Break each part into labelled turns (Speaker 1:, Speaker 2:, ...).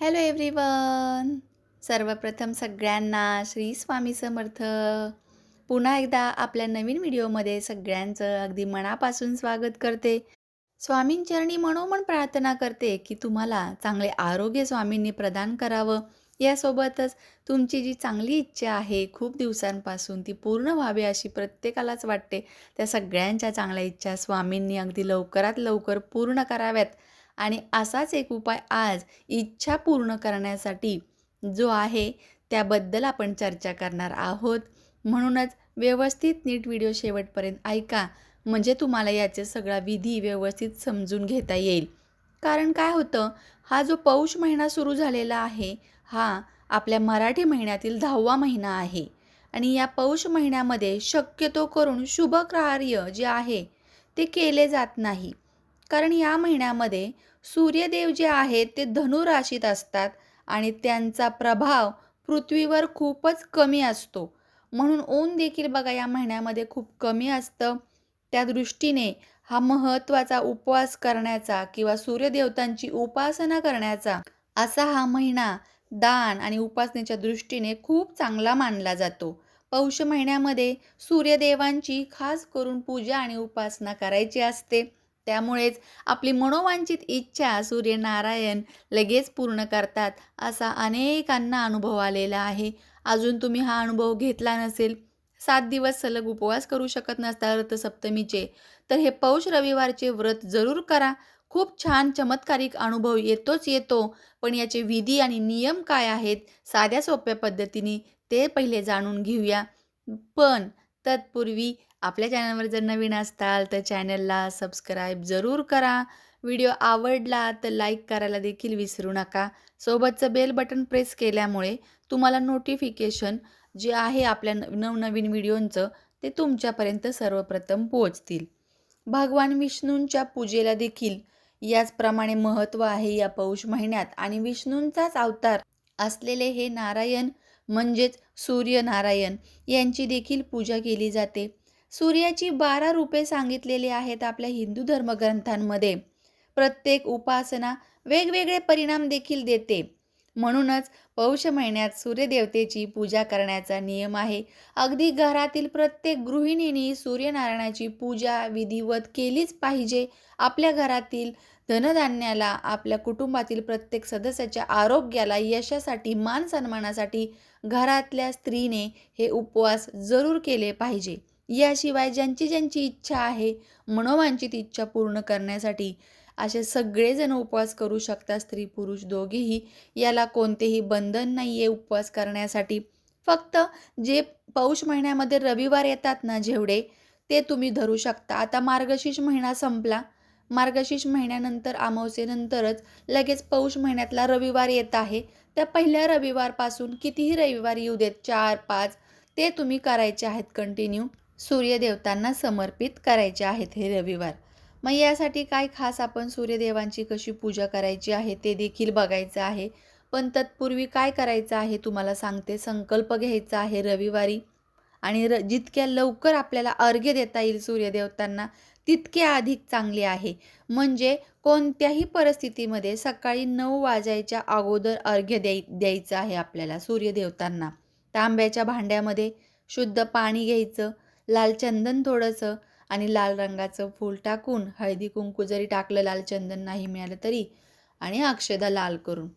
Speaker 1: Hello everyone. सर्वप्रथम सगळ्यांना श्री स्वामी समर्थ. पुन्हा एकदा आपल्या नवीन व्हिडिओमध्ये सगळ्यांचं अगदी मनापासून स्वागत करते. स्वामींचरणी मनोमन प्रार्थना करते की तुम्हाला चांगले आरोग्य स्वामींनी प्रदान करावं. यासोबतच तुमची जी चांगली इच्छा आहे खूप दिवसांपासून ती पूर्ण व्हावी अशी प्रत्येकालाच वाटते. त्या सगळ्यांच्या चांगल्या इच्छा स्वामींनी अगदी लवकरात लवकर पूर्ण कराव्यात. आणि असाच एक उपाय आज इच्छा पूर्ण करण्यासाठी जो आहे त्याबद्दल आपण चर्चा करणार आहोत. म्हणूनच व्यवस्थित नीट व्हिडिओ शेवटपर्यंत ऐका, म्हणजे तुम्हाला याचे सगळा विधी व्यवस्थित समजून घेता येईल. कारण काय होतं, हा जो पौष महिना सुरू झालेला आहे, हा आपल्या मराठी महिन्यातील 10वा महिना आहे. आणि या पौष महिन्यामध्ये शक्यतो करून शुभ कार्य जे आहे ते केले जात नाही. कारण या महिन्यामध्ये सूर्यदेव जे आहेत ते धनु राशीत असतात आणि त्यांचा प्रभाव पृथ्वीवर खूपच कमी असतो. म्हणून ऊन देखील बघा या महिन्यामध्ये खूप कमी असतं. त्या दृष्टीने हा महत्त्वाचा उपवास करण्याचा किंवा सूर्यदेवतांची उपासना करण्याचा असा हा महिना दान आणि उपासनेच्या दृष्टीने खूप चांगला मानला जातो. पौष महिन्यामध्ये सूर्यदेवांची खास करून पूजा आणि उपासना करायची असते. त्यामुळेच आपली मनोवांछित इच्छा सूर्यनारायण लगेच पूर्ण करतात, असा अनेकांना अनुभव आलेला आहे. अजून तुम्ही हा अनुभव घेतला नसेल, 7 दिवस सलग उपवास करू शकत नसता रथसप्तमीचे, तर हे पौष रविवारचे व्रत जरूर करा. खूप छान चमत्कारिक अनुभव येतोच येतो. पण याचे विधी आणि नियम काय आहेत, साध्या सोप्या पद्धतीने ते पहिले जाणून घेऊया. पण तत्पूर्वी आपल्या चॅनलवर जर नवीन असाल तर चॅनलला सबस्क्राईब जरूर करा. व्हिडिओ आवडला तर लाईक करायला देखील विसरू नका. सोबतचं बेल बटन प्रेस केल्यामुळे तुम्हाला नोटिफिकेशन जे आहे आपल्या नवनवीन व्हिडिओंचं ते तुमच्यापर्यंत सर्वप्रथम पोहोचतील. भगवान विष्णूंच्या पूजेला देखील याचप्रमाणे महत्त्व आहे या पौष महिन्यात. आणि विष्णूंचाच अवतार असलेले हे नारायण म्हणजेच सूर्यनारायण यांची देखील पूजा केली जाते. सूर्याची 12 रूपे सांगितलेली आहेत आपल्या हिंदू धर्मग्रंथांमध्ये. प्रत्येक उपासना वेगवेगळे परिणाम देखील देते. म्हणूनच पौष महिन्यात सूर्यदेवतेची पूजा करण्याचा नियम आहे. अगदी घरातील प्रत्येक गृहिणीने सूर्यनारायणाची पूजा विधिवत केलीच पाहिजे. आपल्या घरातील धनधान्याला, आपल्या कुटुंबातील प्रत्येक सदस्याच्या आरोग्याला, यशासाठी, मान सन्मानासाठी घरातल्या स्त्रीने हे उपवास जरूर केले पाहिजे. याशिवाय ज्यांची ज्यांची इच्छा आहे, मनोवांछित इच्छा पूर्ण करण्यासाठी असे सगळेजण उपवास करू शकतात, स्त्री पुरुष दोघेही. याला कोणतेही बंधन नाही आहे उपवास करण्यासाठी. फक्त जे पौष महिन्यामध्ये रविवार येतात ना जेवढे, ते तुम्ही धरू शकता. आता मार्गशीर्ष महिना संपला. मार्गशीर्ष महिन्यानंतर अमावस्येनंतरच लगेच पौष महिन्यातला रविवार येत आहे. त्या पहिल्या रविवारपासून कितीही रविवार येऊ देत, 4-5, ते तुम्ही करायचे आहेत कंटिन्यू. सूर्यदेवतांना समर्पित करायचे आहेत हे रविवार. मग यासाठी काय खास आपण सूर्यदेवांची कशी पूजा करायची आहे ते देखील बघायचं आहे. पण तत्पूर्वी काय करायचं आहे तुम्हाला सांगते. संकल्प घ्यायचा आहे रविवारी. आणि जितक्या लवकर आपल्याला अर्घ्य देता येईल सूर्यदेवतांना तितके अधिक चांगले आहे. म्हणजे कोणत्याही परिस्थितीमध्ये सकाळी 9 वाजायच्या अगोदर अर्घ्य द्यायचं आहे आपल्याला सूर्यदेवतांना. तांब्याच्या भांड्यामध्ये शुद्ध पाणी घ्यायचं, लाल चंदन थोडंसं आणि लाल रंगाचं फूल टाकून, हळदी कुंकू जरी टाकलं, लाल चंदन नाही मिळालं तरी, आणि अक्षदा लाल करून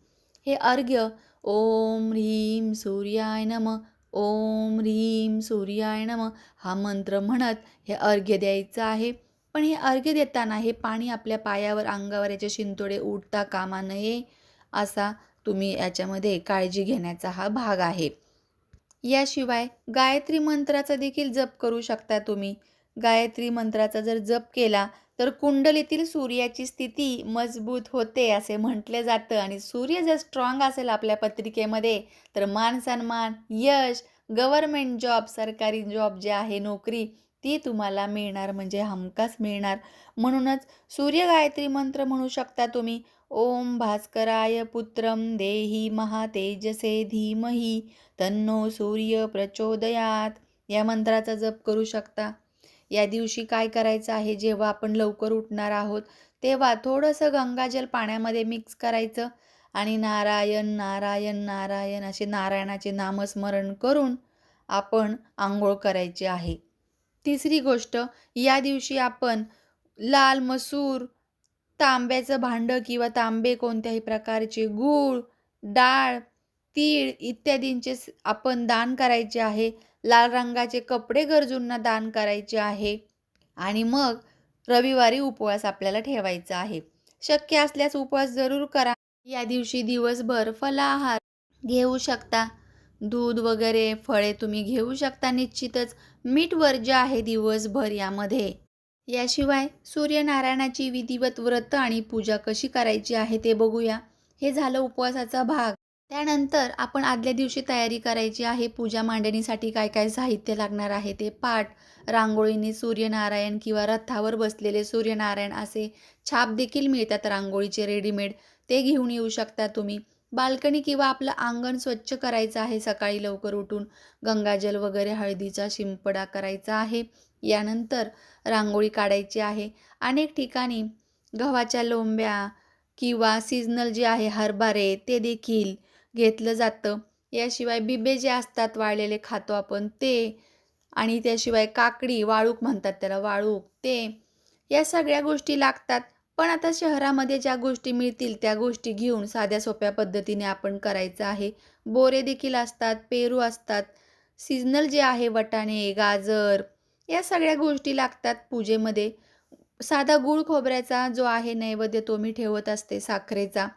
Speaker 1: हे अर्घ्य ओम ह्रीं सूर्याय नमः, ओम ह्रीं सूर्याय नमः हा मंत्र म्हणत हे अर्घ्य द्यायचं आहे. पण हे अर्घ्य देताना हे पाणी आपल्या पायावर, अंगावर याचे शिंतोडे उडता कामा नये, असा तुम्ही याच्यामध्ये काळजी घेण्याचा हा भाग आहे. याशिवाय गायत्री मंत्राचा देखील जप करू शकता तुम्ही. गायत्री मंत्राचा जर जप केला तर कुंडलीतील सूर्याची स्थिती मजबूत होते असे म्हटले जातं. आणि सूर्य जर स्ट्रॉंग असेल आपल्या पत्रिकेमध्ये तर मान सन्मान, यश, गव्हर्मेंट जॉब, सरकारी जॉब जे आहे, नोकरी, ती तुम्हाला मिळणार, म्हणजे हमखास मिळणार. म्हणूनच सूर्य गायत्री मंत्र म्हणू शकता तुम्ही. ओम भास्कराय पुत्रम देही महातेजसे धीमही तन्नो सूर्य प्रचोदयात या मंत्राचा जप करू शकता. या दिवशी काय करायचं आहे, जेव्हा आपण लवकर उठणार आहोत तेव्हा थोडंसं गंगाजल पाण्यामध्ये मिक्स करायचं आणि नारायण नारायण नारायण असे नारायणाचे नामस्मरण करून आपण आंघोळ करायची आहे. तिसरी गोष्ट, या दिवशी आपण लाल मसूर, तांब्याचं भांडं किंवा तांबे कोणत्याही प्रकारचे, गूळ, डाळ, तीळ इत्यादींचे आपण दान करायचे आहे. लाल रंगाचे कपडे गरजूंना दान करायचे आहे. आणि मग रविवारी उपवास आपल्याला ठेवायचा आहे. शक्य असल्यास उपवास जरूर करा. या दिवशी दिवसभर फलाहार घेऊ शकता. दूध वगैरे फळे तुम्ही घेऊ शकता निश्चितच. मीठ वर्ज्य आहे दिवसभर यामध्ये. याशिवाय सूर्यनारायणाची विधिवत व्रत आणि पूजा कशी करायची आहे ते बघूया. हे झालं उपवासाचा भाग. त्यानंतर आपण आदल्या दिवशी तयारी करायची आहे. पूजा मांडणीसाठी काय काय साहित्य लागणार आहे ते पाट, रांगोळीने सूर्यनारायण किंवा रथावर बसलेले सूर्यनारायण असे छाप देखील मिळतात रांगोळीचे रेडीमेड, ते घेऊन येऊ शकता तुम्ही. बाल्कनी किंवा आपलं अंगण स्वच्छ करायचं आहे सकाळी लवकर उठून. गंगाजल वगैरे हळदीचा शिंपडा करायचा आहे. यानंतर रांगोळी काढायची आहे. अनेक ठिकाणी गव्हाच्या लोंब्या किंवा सीजनल जे आहे हरभरे ते देखील घेतलं जातं. याशिवाय बिबे जे असतात वाळलेले खातो आपण ते, आणि त्याशिवाय काकडी, वाळूक म्हणतात त्याला, वाळूक ते, या सगळ्या गोष्टी लागतात. पण आता शहरामध्ये ज्या गोष्टी मिळतील त्या गोष्टी घेऊन साध्या सोप्या पद्धतीने आपण करायचं आहे. बोरे देखील असतात, पेरू असतात, सीजनल जे आहे वटाणे, गाजर, या सगळ्या गोष्टी लागतात पूजेमध्ये. साधा गूळ खोबऱ्याचा जो आहे नैवेद्य तो मी ठेवत असते, साखरेचा.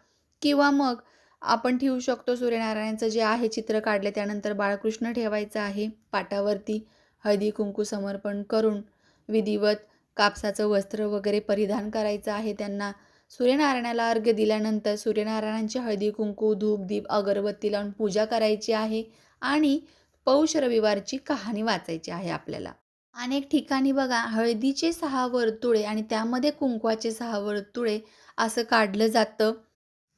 Speaker 1: किंवा मग आपण ठेवू शकतो सूर्यनारायणाचं जे आहे चित्र काढले त्यानंतर बाळकृष्ण ठेवायचं आहे पाटावरती. हळदी कुंकू समर्पण करून विधिवत कापसाचं वस्त्र वगैरे परिधान करायचं आहे त्यांना. सूर्यनारायणाला अर्घ्य दिल्यानंतर सूर्यनारायणांची हळदी कुंकू, धूप दीप अगरबत्ती लावून पूजा करायची आहे. आणि पौष रविवारची कहाणी वाचायची आहे आपल्याला. अनेक ठिकाणी बघा हळदीचे 6 वर्तुळे आणि त्यामध्ये कुंकवाचे 6 वर्तुळे असं काढलं जातं.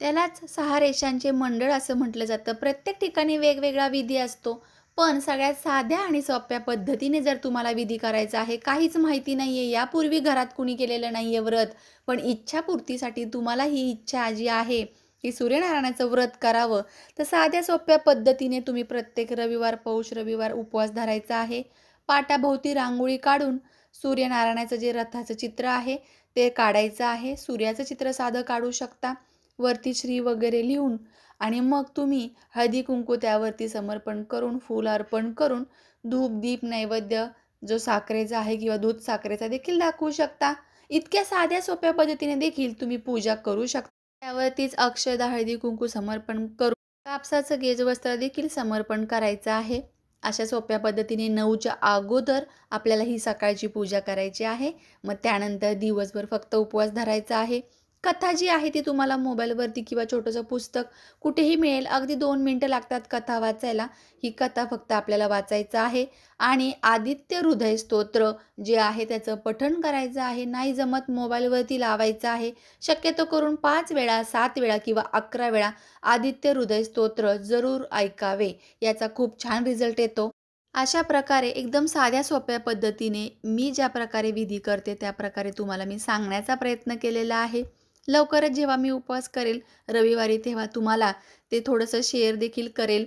Speaker 1: त्यालाच 6 रेषांचे मंडळ असं म्हटलं जातं. प्रत्येक ठिकाणी वेगवेगळा विधी असतो. पण सगळ्यात साध्या आणि सोप्या पद्धतीने जर तुम्हाला विधी करायचा आहे, काहीच माहिती नाही आहे, यापूर्वी घरात कुणी केलेलं नाही आहे व्रत, पण इच्छापूर्तीसाठी तुम्हाला ही इच्छा जी आहे की सूर्यनारायणाचं व्रत करावं, तर साध्या सोप्या पद्धतीने तुम्ही प्रत्येक रविवार, पौष रविवार उपवास धरायचा आहे. पाटाभोवती रांगोळी काढून सूर्यनारायणाचं जे रथाचं चित्र आहे ते काढायचं आहे. सूर्याचं चित्र साधं काढू शकता. वरती श्री वगैरे लिहून आणि मग तुम्ही हळदी कुंकू त्यावरती समर्पण करून, फूल अर्पण करून, धूप दीप नैवेद्य जो साखरेचा आहे किंवा दूध साखरेचा देखील दाखवू शकता. इतक्या साध्या सोप्या पद्धतीने देखील तुम्ही पूजा करू शकता. त्यावरतीच अक्षदा, हळदी कुंकू समर्पण करून कापसाचं गेजवस्त्र देखील समर्पण करायचं आहे. अशा सोप्या पद्धतीने 9च्या अगोदर आपल्याला ही सकाळची पूजा करायची आहे. मग त्यानंतर दिवसभर फक्त उपवास धरायचा आहे. कथा जी आहे ती तुम्हाला मोबाईलवरती किंवा छोटंसं पुस्तक कुठेही मिळेल. अगदी 2 मिनिटं लागतात कथा वाचायला. ही कथा फक्त आपल्याला वाचायचं आहे आणि आदित्य हृदय स्तोत्र जे आहे त्याचं पठण करायचं आहे. नाही जमत मोबाईलवरती लावायचं आहे. शक्यतो करून 5 वेळा, 7 वेळा किंवा 11 वेळा आदित्य हृदय स्तोत्र जरूर ऐकावे. याचा खूप छान रिझल्ट येतो. अशा प्रकारे एकदम साध्या सोप्या पद्धतीने मी ज्या प्रकारे विधी करते त्या प्रकारे तुम्हाला मी सांगण्याचा प्रयत्न केलेला आहे. लवकरच जेव्हा मी उपवास करेल रविवारी तेव्हा तुम्हाला ते थोडंसं शेअर देखील करेल.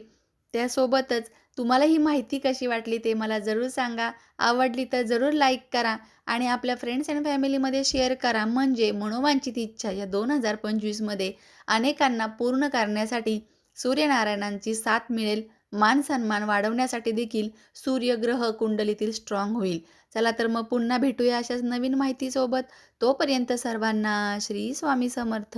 Speaker 1: त्यासोबतच तुम्हाला ही माहिती कशी वाटली ते मला जरूर सांगा. आवडली तर जरूर लाईक करा आणि आपल्या फ्रेंड्स अँड फॅमिलीमध्ये शेअर करा. म्हणजे मनोवांछित इच्छा या 2025मध्ये अनेकांना पूर्ण करण्यासाठी सूर्यनारायणांची साथ मिळेल. मान सन्मान वाढवण्यासाठी देखील सूर्यग्रह कुंडलीतील स्ट्रॉंग होईल. चला तर मग पुन्हा भेटूया अशाच नवीन माहितीसोबत. तोपर्यंत सर्वांना श्री स्वामी समर्थ.